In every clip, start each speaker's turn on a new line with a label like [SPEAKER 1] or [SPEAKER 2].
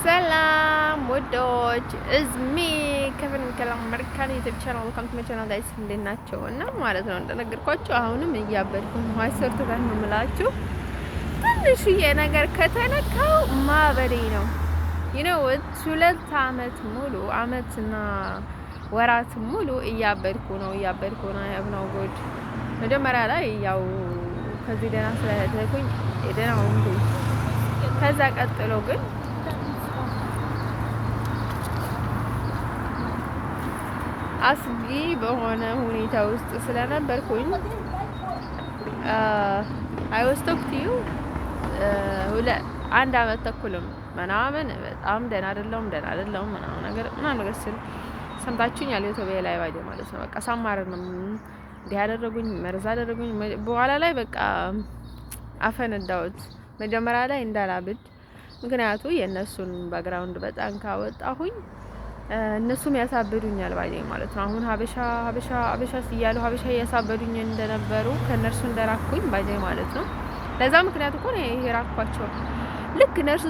[SPEAKER 1] ሰላም ወዶች እዝሚ ከፍን ከላም አሜሪካን ዩቲዩብ ቻናል ወልካም ቱ ማይ ቻናል ጋይስ እንዴት ናቸው? እና ማለት ነው እንደነገርኳችሁ አሁንም እያበድኩ ነው። አይሰርቱ ጋር ነው የምላችሁ። ትንሽዬ ነገር ከተነካው ማበዴ ነው። ሁለት አመት ሙሉ አመትና ወራት ሙሉ እያበድኩ ነው ያብነው ጉድ። መጀመሪያ ላይ ያው ከዚህ ደህና ስለተኩኝ ደህና ወንኩኝ። ከዛ ቀጥሎ ግን አስጊ በሆነ ሁኔታ ውስጥ ስለነበርኩኝ አይ ዋስ ቶክ ቱ ዩ አንድ አመት ተኩልም ምናምን በጣም ደህና አይደለሁም ምናምን ነገር ስል ሰምታችሁኛል። ዩቲዩብ ላይ ባይደ ማለት ነው። በቃ ሳማር ነው እንዲህ ያደረጉኝ መርዝ አደረጉኝ። በኋላ ላይ በቃ አፈነዳሁት። መጀመሪያ ላይ እንዳላብድ ምክንያቱ የእነሱን ባክግራውንድ በጣም ካወጣሁኝ እነሱም ያሳበዱኛል ባይደኝ ማለት ነው። አሁን ሀበሻ ሲያሉ ሀበሻ ያሳበዱኝ እንደነበሩ ከነርሱ እንደራኩኝ ባይደኝ ማለት ነው። ለዛ ምክንያት እኮ ነው ይሄ ራኳቸው። ልክ እነርሱ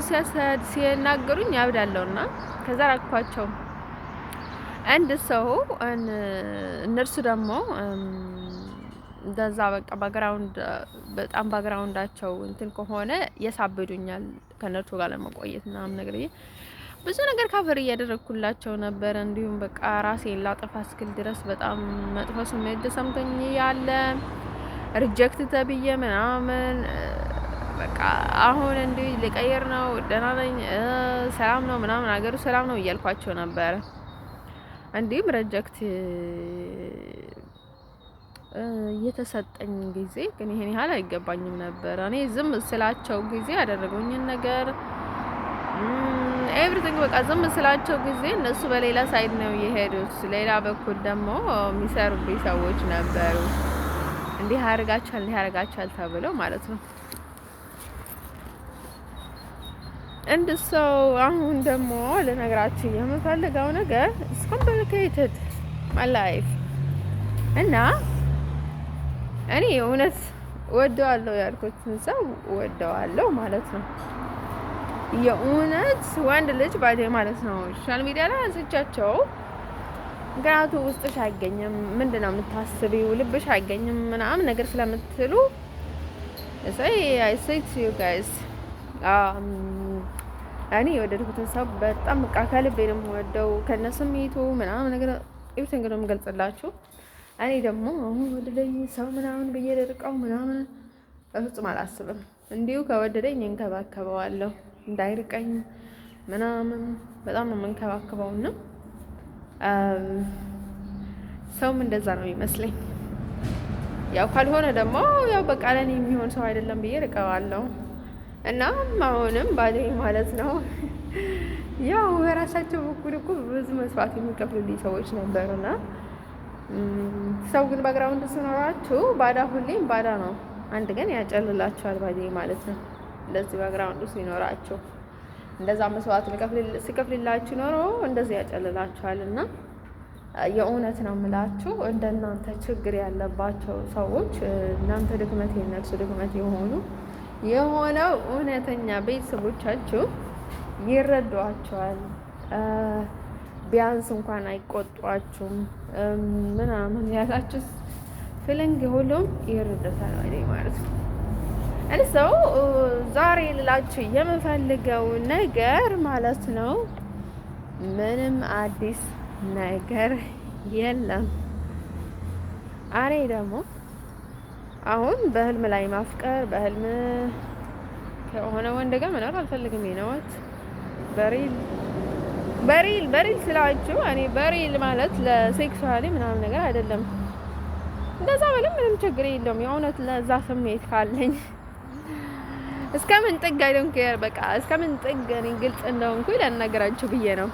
[SPEAKER 1] ሲናገሩኝ ያብዳለውና ከዛ ራኳቸው። አንድ ሰው እነርሱ ደግሞ እንደዛ በቃ በጣም ባክግራውንዳቸው እንትን ከሆነ ያሳበዱኛል ከነርሱ ጋር ለመቆየት ምናምን ነገር ብዙ ነገር ካፈር እያደረግኩላቸው ነበር። እንዲሁም በቃ ራሴን ላጠፋ እስክል ድረስ በጣም መጥፎ ስሜት ተሰምቶኝ ያለ ሪጀክት ተብዬ ምናምን በቃ አሁን እንዲህ ልቀየር ነው ደህና ነኝ ሰላም ነው ምናምን አገሩ ሰላም ነው እያልኳቸው ነበር። እንዲሁም ሪጀክት የተሰጠኝ ጊዜ ግን ይሄን ያህል አይገባኝም ነበር። እኔ ዝም ስላቸው ጊዜ ያደረጉኝን ነገር ኤቭሪቲንግ በቃ ዝም ስላቸው ጊዜ እነሱ በሌላ ሳይድ ነው የሄዱት። ሌላ በኩል ደግሞ የሚሰሩብኝ ሰዎች ነበሩ። እንዲህ ያደርጋቸዋል ተብለው ማለት ነው። እንድ ሰው አሁን ደግሞ ልነግራችሁ የምፈልገው ነገር it's complicated my life እና እኔ እውነት ወደዋለሁ ያልኩትን ሰው ወደዋለሁ ማለት ነው። የእውነት ወንድ ልጅ ባይቴ ማለት ነው። ሶሻል ሚዲያ ላይ አንስቻቸው ምክንያቱ ውስጥሽ አይገኝም፣ ምንድነው የምታስቢው፣ ልብሽ አይገኝም ምናምን ነገር ስለምትሉ I say to you guys እኔ የወደድኩትን ሰው በጣም በቃ ከልቤ ነው የምወደው። ከነስሜቱ ምናምን ነገር ኤቭሪቲንግ ነው የምገልጽላችሁ። እኔ ደግሞ አሁን ወደደኝ ሰው ምናምን ብዬ ደርቀው ምናምን በፍጹም አላስብም። እንዲሁ ከወደደኝ እንከባከበዋለሁ እንዳይርቀኝ ምናምን በጣም ነው የምንከባከበው። እና ሰውም እንደዛ ነው የሚመስለኝ። ያው ካልሆነ ደግሞ ያው በቃ ለኔ የሚሆን ሰው አይደለም ብዬ ርቀዋለሁ። እና አሁንም ባለኝ ማለት ነው ያው በራሳቸው በኩል እኮ ብዙ መስዋዕት የሚከፍሉልኝ ሰዎች ነበሩና ሰው ግን ባክግራውንድ ሲኖራችሁ ባዳ ሁሌም ባዳ ነው። አንድ ግን ያጨልላችኋል ባለኝ ማለት ነው። እንደዚህ ባክግራውንድ ሲኖራችሁ እንደዛ መስዋዕት ሲከፍልላችሁ ኖሮ እንደዚህ ያጨልላችኋል። እና የእውነት ነው የምላችሁ እንደናንተ ችግር ያለባቸው ሰዎች እናንተ ድክመት የነርሱ ድክመት የሆነው እውነተኛ ቤተሰቦቻችሁ ይረዷቸዋል። ቢያንስ እንኳን አይቆጧችሁም ምናምን ያላችሁ ፊሊንግ ሁሉም ይረዳታል ማለት ነው። እኔ ሰው ዛሬ ልላችሁ የምፈልገው ነገር ማለት ነው ምንም አዲስ ነገር የለም። እኔ ደግሞ አሁን በህልም ላይ ማፍቀር በህልም ከሆነ ወንድ ጋር መኖር አልፈልግም። ይነውት በሪል ስላችሁ እኔ በሪል ማለት ለሴክሱዋሊ ምናምን ነገር አይደለም። እንደዛ ምንም ችግር የለውም። የእውነት ለዛ ስሜት ካለኝ እስከምን ጥግ አይደለም በቃ እስከምን ጥግ እኔ ግልጽ እንደሆንኩ ለነገራችሁ ብዬ ነው።